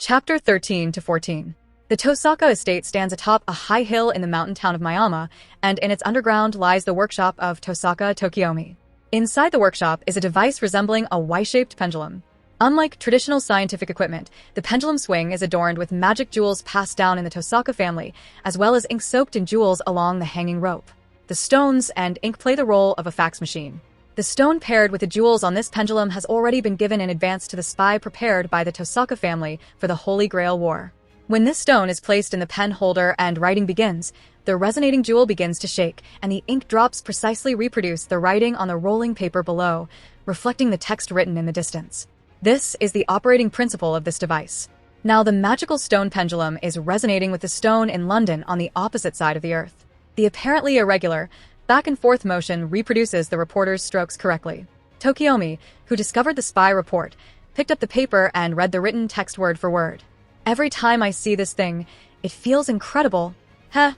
Chapter 13 to 14. The Tosaka estate stands atop a high hill in the mountain town of Miyama, and in its underground lies the workshop of Tosaka Tokiomi. Inside the workshop is a device resembling a Y-shaped pendulum. Unlike traditional scientific equipment, the pendulum swing is adorned with magic jewels passed down in the Tosaka family, as well as ink soaked in jewels along the hanging rope. The stones and ink play the role of a fax machine. The stone paired with the jewels on this pendulum has already been given in advance to the spy prepared by the Tosaka family for the Holy Grail War. When this stone is placed in the pen holder and writing begins, the resonating jewel begins to shake, and the ink drops precisely reproduce the writing on the rolling paper below, reflecting the text written in the distance. This is the operating principle of this device. Now, the magical stone pendulum is resonating with the stone in London on the opposite side of the Earth. The apparently irregular, back-and-forth motion reproduces the reporter's strokes correctly. Tokiomi, who discovered the spy report, picked up the paper and read the written text word for word. Every time I see this thing, it feels incredible.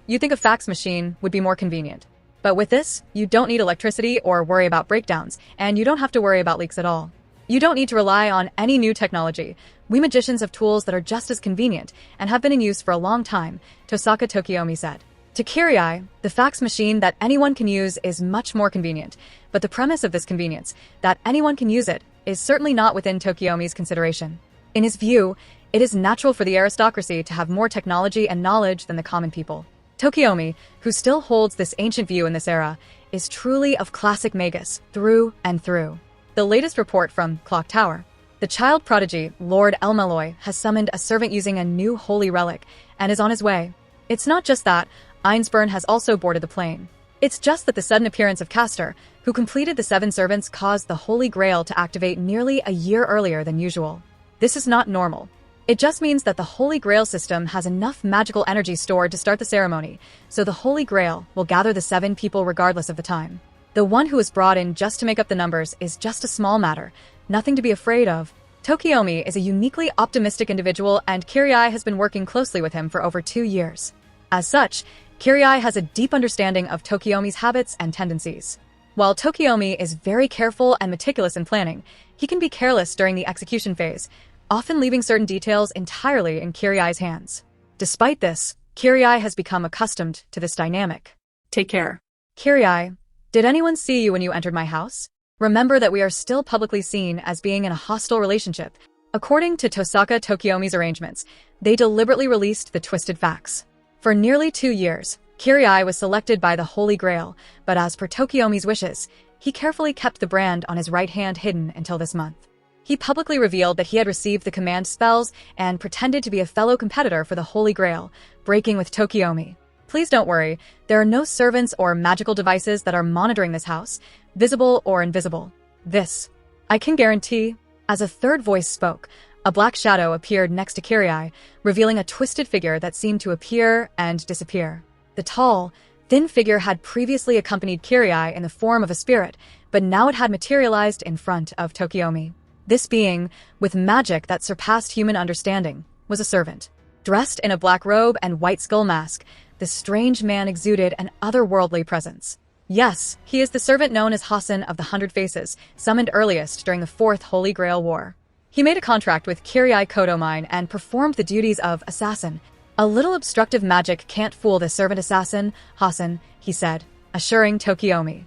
You think a fax machine would be more convenient. But with this, you don't need electricity or worry about breakdowns, and you don't have to worry about leaks at all. You don't need to rely on any new technology. We magicians have tools that are just as convenient and have been in use for a long time, Tosaka Tokiomi said. To Kirai, the fax machine that anyone can use is much more convenient, but the premise of this convenience, that anyone can use it, is certainly not within Tokiomi's consideration. In his view, it is natural for the aristocracy to have more technology and knowledge than the common people. Tokiomi, who still holds this ancient view in this era, is truly of classic magus, through and through. The latest report from Clock Tower. The child prodigy, Lord Elmalloy, has summoned a servant using a new holy relic, and is on his way. It's not just that, Einsburn has also boarded the plane. It's just that the sudden appearance of Castor, who completed the 7 servants, caused the Holy Grail to activate nearly a year earlier than usual. This is not normal. It just means that the Holy Grail system has enough magical energy stored to start the ceremony, so the Holy Grail will gather the 7 people regardless of the time. The one who was brought in just to make up the numbers is just a small matter, nothing to be afraid of. Tokiomi is a uniquely optimistic individual, and Kirai has been working closely with him for over 2 years. As such, Kirai has a deep understanding of Tokiomi's habits and tendencies. While Tokiomi is very careful and meticulous in planning, he can be careless during the execution phase, often leaving certain details entirely in Kirai's hands. Despite this, Kirai has become accustomed to this dynamic. Take care. Kirai, did anyone see you when you entered my house? Remember that we are still publicly seen as being in a hostile relationship. According to Tosaka Tokiomi's arrangements, they deliberately released the twisted facts. For nearly 2 years, Kirai was selected by the Holy Grail, but as per Tokiomi's wishes, he carefully kept the brand on his right hand hidden until this month. He publicly revealed that he had received the command spells and pretended to be a fellow competitor for the Holy Grail, breaking with Tokiomi. Please don't worry, there are no servants or magical devices that are monitoring this house, visible or invisible. This, I can guarantee. As a third voice spoke, a black shadow appeared next to Kirai, revealing a twisted figure that seemed to appear and disappear. The tall, thin figure had previously accompanied Kirai in the form of a spirit, but now it had materialized in front of Tokiomi. This being, with magic that surpassed human understanding, was a servant. Dressed in a black robe and white skull mask, this strange man exuded an otherworldly presence. Yes, he is the servant known as Hassan of the 100 Faces, summoned earliest during the Fourth Holy Grail War. He made a contract with Kirai Kodomine and performed the duties of assassin. A little obstructive magic can't fool the servant assassin, Hassan, he said, assuring Tokiomi.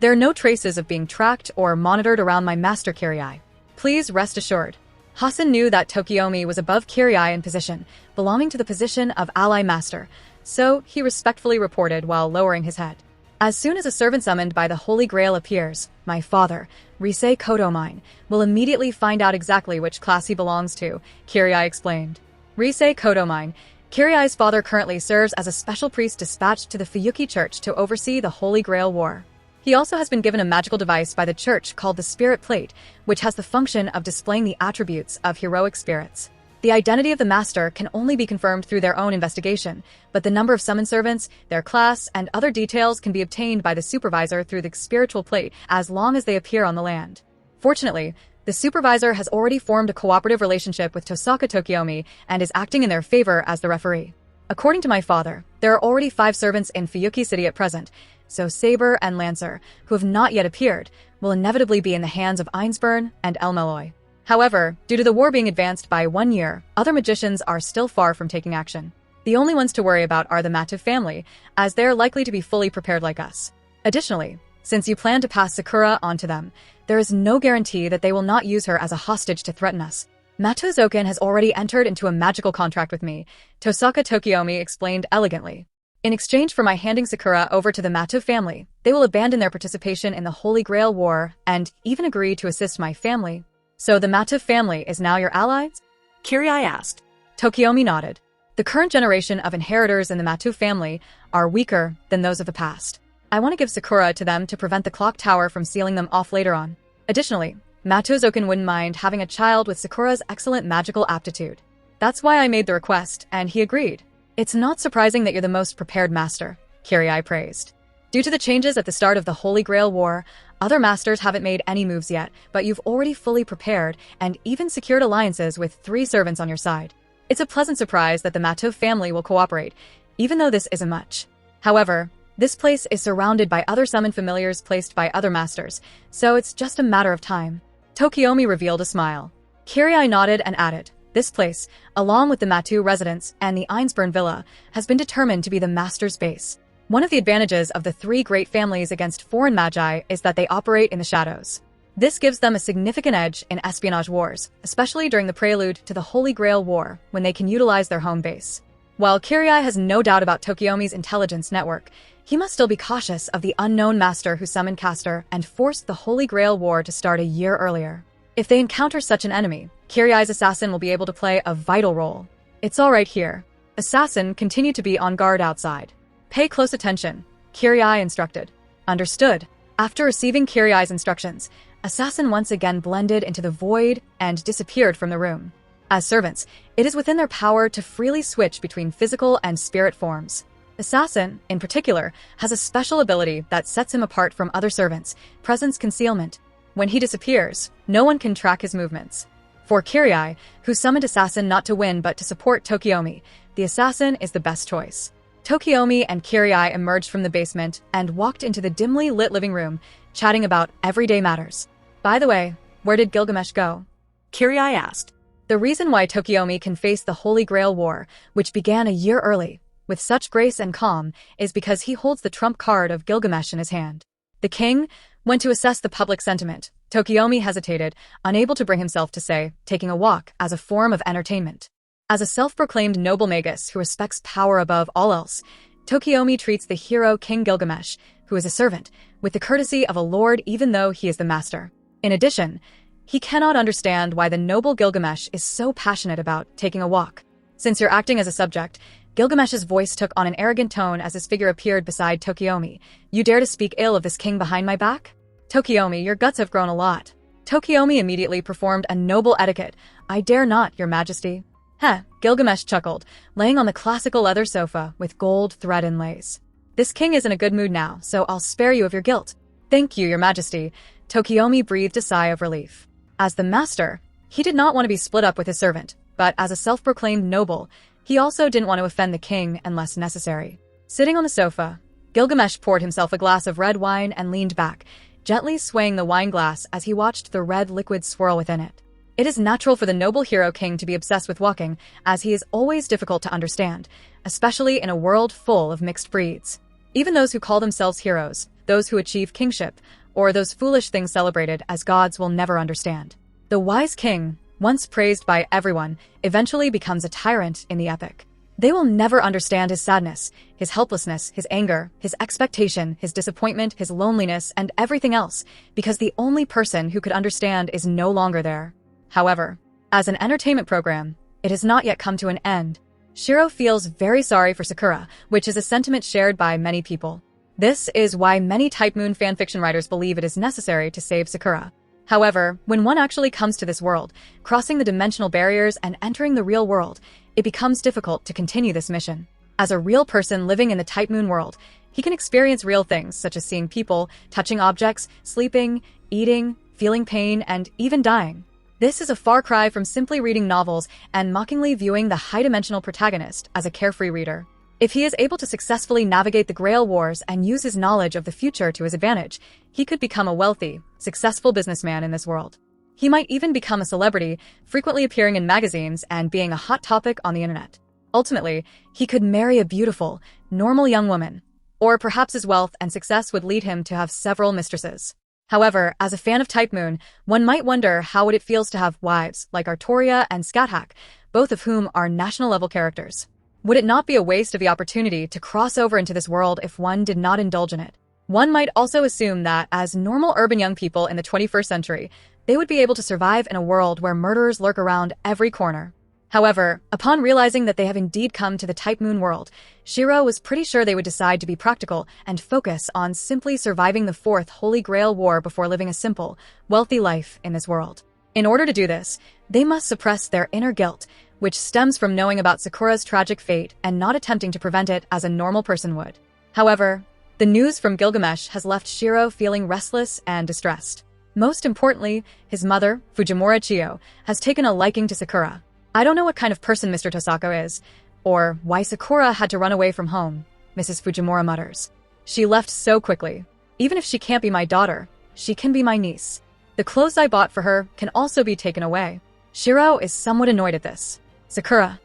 There are no traces of being tracked or monitored around my master Kirai. Please rest assured. Hassan knew that Tokiomi was above Kirai in position, belonging to the position of ally master, so he respectfully reported while lowering his head. As soon as a servant summoned by the Holy Grail appears, my father, Rise Kodomine, will immediately find out exactly which class he belongs to, Kirai explained. Rise Kodomine, Kirai's father, currently serves as a special priest dispatched to the Fuyuki Church to oversee the Holy Grail War. He also has been given a magical device by the church called the Spirit Plate, which has the function of displaying the attributes of heroic spirits. The identity of the master can only be confirmed through their own investigation, but the number of summoned servants, their class, and other details can be obtained by the supervisor through the spiritual plate as long as they appear on the land. Fortunately, the supervisor has already formed a cooperative relationship with Tosaka Tokiomi and is acting in their favor as the referee. According to my father, there are already 5 servants in Fuyuki City at present, so Saber and Lancer, who have not yet appeared, will inevitably be in the hands of Einsburn and Elmalloy. However, due to the war being advanced by 1 year, other magicians are still far from taking action. The only ones to worry about are the Matou family, as they're likely to be fully prepared like us. Additionally, since you plan to pass Sakura on to them, there is no guarantee that they will not use her as a hostage to threaten us. Matou Zoken has already entered into a magical contract with me, Tosaka Tokiomi explained elegantly. In exchange for my handing Sakura over to the Matou family, they will abandon their participation in the Holy Grail War and even agree to assist my family. So the Matou family is now your allies? Kirai asked. Tokiomi nodded. The current generation of inheritors in the Matou family are weaker than those of the past. I want to give Sakura to them to prevent the clock tower from sealing them off later on. Additionally, Matou Zoken wouldn't mind having a child with Sakura's excellent magical aptitude. That's why I made the request, and he agreed. It's not surprising that you're the most prepared master, Kirai praised. Due to the changes at the start of the Holy Grail War, other masters haven't made any moves yet, but you've already fully prepared and even secured alliances with 3 servants on your side. It's a pleasant surprise that the Matou family will cooperate, even though this isn't much. However, this place is surrounded by other summon familiars placed by other masters, so it's just a matter of time. Tokiomi revealed a smile. Kirai nodded and added, this place, along with the Matou residence and the Einsburn villa, has been determined to be the master's base. One of the advantages of the 3 great families against foreign magi is that they operate in the shadows. This gives them a significant edge in espionage wars, especially during the prelude to the Holy Grail War, when they can utilize their home base. While Kirai has no doubt about Tokiomi's intelligence network, he must still be cautious of the unknown master who summoned Castor and forced the Holy Grail War to start a year earlier. If they encounter such an enemy, Kirai's assassin will be able to play a vital role. It's all right here. Assassin, continue to be on guard outside. Pay close attention, Kirai instructed. Understood. After receiving Kirai's instructions, Assassin once again blended into the void and disappeared from the room. As servants, it is within their power to freely switch between physical and spirit forms. Assassin, in particular, has a special ability that sets him apart from other servants, presence concealment. When he disappears, no one can track his movements. For Kirai, who summoned Assassin not to win but to support Tokiomi, the Assassin is the best choice. Tokiomi and Kirai emerged from the basement and walked into the dimly lit living room, chatting about everyday matters. By the way, where did Gilgamesh go? Kirai asked. The reason why Tokiomi can face the Holy Grail War, which began a year early, with such grace and calm, is because he holds the trump card of Gilgamesh in his hand. The king went to assess the public sentiment. Tokiomi hesitated, unable to bring himself to say, taking a walk as a form of entertainment. As a self-proclaimed noble magus who respects power above all else, Tokiomi treats the hero King Gilgamesh, who is a servant, with the courtesy of a lord even though he is the master. In addition, he cannot understand why the noble Gilgamesh is so passionate about taking a walk. Since you're acting as a subject, Gilgamesh's voice took on an arrogant tone as his figure appeared beside Tokiomi. You dare to speak ill of this king behind my back? Tokiomi, your guts have grown a lot. Tokiomi immediately performed a noble etiquette. I dare not, your majesty. Heh, Gilgamesh chuckled, laying on the classical leather sofa with gold thread inlays. This king is in a good mood now, so I'll spare you of your guilt. Thank you, your majesty. Tokiomi breathed a sigh of relief. As the master, he did not want to be split up with his servant, but as a self-proclaimed noble, he also didn't want to offend the king unless necessary. Sitting on the sofa, Gilgamesh poured himself a glass of red wine and leaned back, gently swaying the wine glass as he watched the red liquid swirl within it. It is natural for the noble hero king to be obsessed with walking, as he is always difficult to understand, especially in a world full of mixed breeds. Even those who call themselves heroes, those who achieve kingship, or those foolish things celebrated as gods will never understand. The wise king, once praised by everyone, eventually becomes a tyrant in the epic. They will never understand his sadness, his helplessness, his anger, his expectation, his disappointment, his loneliness, and everything else, because the only person who could understand is no longer there. However, as an entertainment program, it has not yet come to an end. Shirou feels very sorry for Sakura, which is a sentiment shared by many people. This is why many Type Moon fanfiction writers believe it is necessary to save Sakura. However, when one actually comes to this world, crossing the dimensional barriers and entering the real world, it becomes difficult to continue this mission. As a real person living in the Type Moon world, he can experience real things such as seeing people, touching objects, sleeping, eating, feeling pain, and even dying. This is a far cry from simply reading novels and mockingly viewing the high-dimensional protagonist as a carefree reader. If he is able to successfully navigate the Grail Wars and use his knowledge of the future to his advantage, he could become a wealthy, successful businessman in this world. He might even become a celebrity, frequently appearing in magazines and being a hot topic on the internet. Ultimately, he could marry a beautiful, normal young woman. Or perhaps his wealth and success would lead him to have several mistresses. However, as a fan of Type Moon, one might wonder how it feels to have wives like Artoria and Scathach, both of whom are national-level characters. Would it not be a waste of the opportunity to cross over into this world if one did not indulge in it? One might also assume that, as normal urban young people in the 21st century, they would be able to survive in a world where murderers lurk around every corner. However, upon realizing that they have indeed come to the Type Moon world, Shirou was pretty sure they would decide to be practical and focus on simply surviving the Fourth Holy Grail War before living a simple, wealthy life in this world. In order to do this, they must suppress their inner guilt, which stems from knowing about Sakura's tragic fate and not attempting to prevent it as a normal person would. However, the news from Gilgamesh has left Shirou feeling restless and distressed. Most importantly, his mother, Fujimura Chiyo, has taken a liking to Sakura. I don't know what kind of person Mr. Tosako is, or why Sakura had to run away from home, Mrs. Fujimura mutters. She left so quickly. Even if she can't be my daughter, she can be my niece. The clothes I bought for her can also be taken away. Shirou is somewhat annoyed at this. Sakura.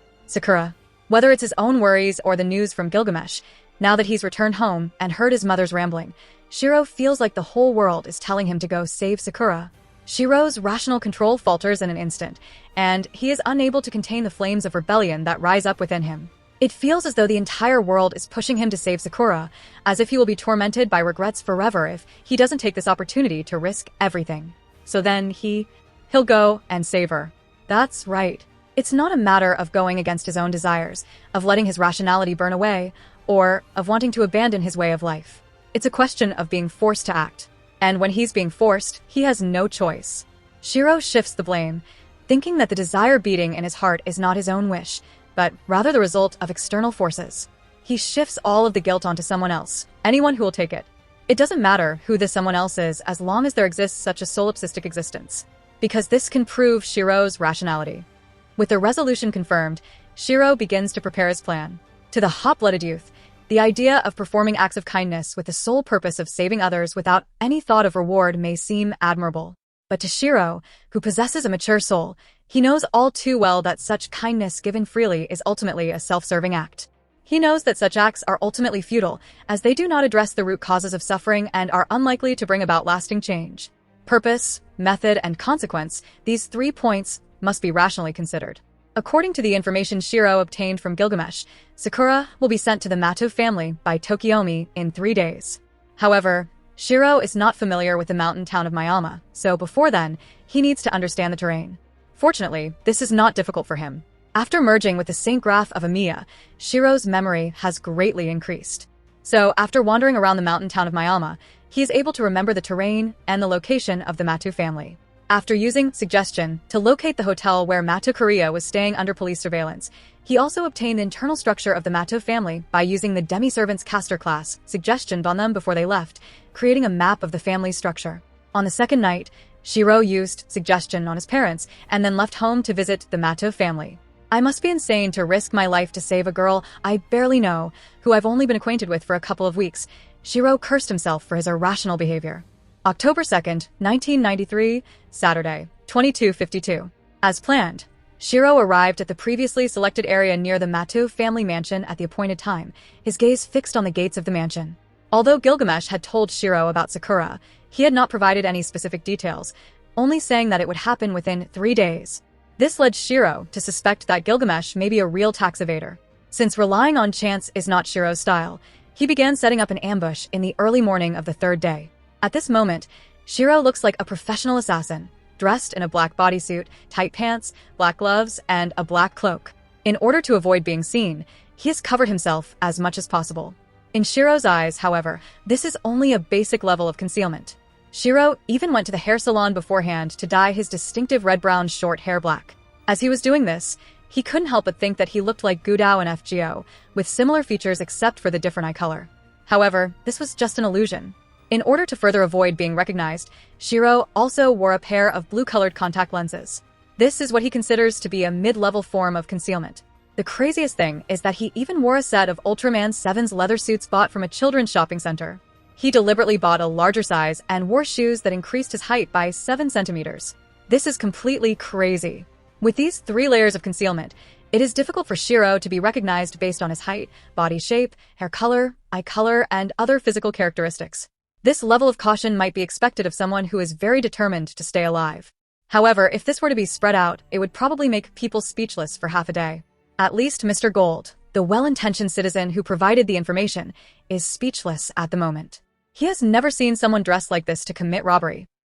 Whether it's his own worries or the news from Gilgamesh, now that he's returned home and heard his mother's rambling, Shirou feels like the whole world is telling him to go save Sakura. Shirou's rational control falters in an instant, and he is unable to contain the flames of rebellion that rise up within him. It feels as though the entire world is pushing him to save Sakura, as if he will be tormented by regrets forever if he doesn't take this opportunity to risk everything. So then he'll go and save her. That's right. It's not a matter of going against his own desires, of letting his rationality burn away, or of wanting to abandon his way of life. It's a question of being forced to act. And when he's being forced, he has no choice. Shirou shifts the blame, thinking that the desire beating in his heart is not his own wish, but rather the result of external forces. He shifts all of the guilt onto someone else, anyone who will take it. It doesn't matter who this someone else is as long as there exists such a solipsistic existence, because this can prove Shirou's rationality. With the resolution confirmed, Shirou begins to prepare his plan. To the hot-blooded youth, the idea of performing acts of kindness with the sole purpose of saving others without any thought of reward may seem admirable. But to Shirou, who possesses a mature soul, he knows all too well that such kindness given freely is ultimately a self-serving act. He knows that such acts are ultimately futile, as they do not address the root causes of suffering and are unlikely to bring about lasting change. Purpose, method, and consequence, these 3 points must be rationally considered. According to the information Shirou obtained from Gilgamesh, Sakura will be sent to the Mato family by Tokiomi in 3 days. However, Shirou is not familiar with the mountain town of Miama, so before then, he needs to understand the terrain. Fortunately, this is not difficult for him. After merging with the Saint Graph of Amiya, Shirou's memory has greatly increased. So, after wandering around the mountain town of Miama, he is able to remember the terrain and the location of the Mato family. After using suggestion to locate the hotel where Mato Korea was staying under police surveillance, he also obtained the internal structure of the Mato family by using the demi-servants caster class suggestioned on them before they left, creating a map of the family's structure. On the second night, Shirou used suggestion on his parents and then left home to visit the Mato family. I must be insane to risk my life to save a girl I barely know, who I've only been acquainted with for a couple of weeks. Shirou cursed himself for his irrational behavior. October 2nd, 1993, Saturday, 22:52. As planned, Shirou arrived at the previously selected area near the Mato family mansion at the appointed time, his gaze fixed on the gates of the mansion. Although Gilgamesh had told Shirou about Sakura, he had not provided any specific details, only saying that it would happen within 3 days. This led Shirou to suspect that Gilgamesh may be a real tax evader. Since relying on chance is not Shirou's style, he began setting up an ambush in the early morning of the 3rd day. At this moment, Shirou looks like a professional assassin, dressed in a black bodysuit, tight pants, black gloves, and a black cloak. In order to avoid being seen, he has covered himself as much as possible. In Shirou's eyes, however, this is only a basic level of concealment. Shirou even went to the hair salon beforehand to dye his distinctive red-brown short hair black. As he was doing this, he couldn't help but think that he looked like Gudao and FGO, with similar features except for the different eye color. However, this was just an illusion. In order to further avoid being recognized, Shirou also wore a pair of blue-colored contact lenses. This is what he considers to be a mid-level form of concealment. The craziest thing is that he even wore a set of Ultraman 7's leather suits bought from a children's shopping center. He deliberately bought a larger size and wore shoes that increased his height by 7 centimeters. This is completely crazy. With these 3 layers of concealment, it is difficult for Shirou to be recognized based on his height, body shape, hair color, eye color, and other physical characteristics. This level of caution might be expected of someone who is very determined to stay alive. However, if this were to be spread out, it would probably make people speechless for half a day. At least Mr. Gold, the well-intentioned citizen who provided the information, is speechless at the moment. He has never seen someone dressed like this to commit robbery.